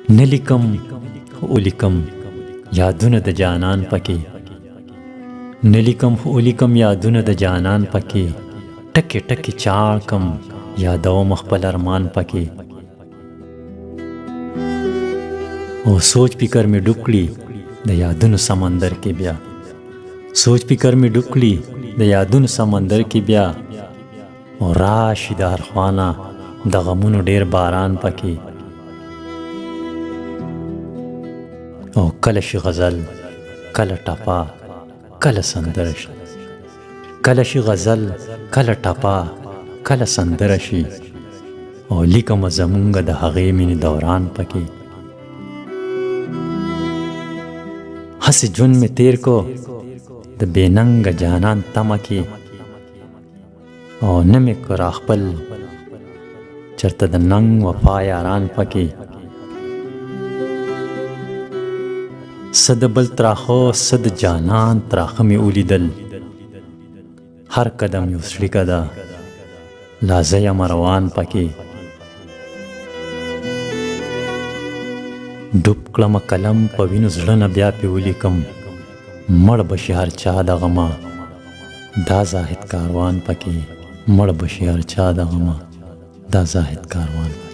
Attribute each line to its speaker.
Speaker 1: نلیکم اولیکم یادونه د جانان پکې، نلیکم اولیکم یادونه د جانان پکې، ټکي ټکي چاړکم یادوم خپل ارمان پکې. او سوچ فکر مې ډوب کړي د یادونو سمندر کې بیا، سوچ فکر مې ډوب کړي د یادونو سمندر کې بیا. او راشي د هر خوانه د غمونو ډیر باران پکې. او کله شي غزل کله ټپا کله سندره شي، کله شي غزل کله ټپا کله سندره شي. او لیکم زمونږ د هغې مینې دوران پکې. هسې ژوند مې تیر کو د بې ننګه جانان تمه کې. او نه مې کړه خپل چرته د ننګ وفا یاران پکې. څه د بل تراخه څه د جانان تراخه مې ولیدل، هر قدم یو څړیکه ده لا زه یم روان پکې. ډوب کړمه قلم په وینو زړه نه بیا پې ولیکم، مړ به شي هر چا د غمه دا زاهد کاروان پکې، مړ به شي هر چا د غمه دا زاهد کاروان.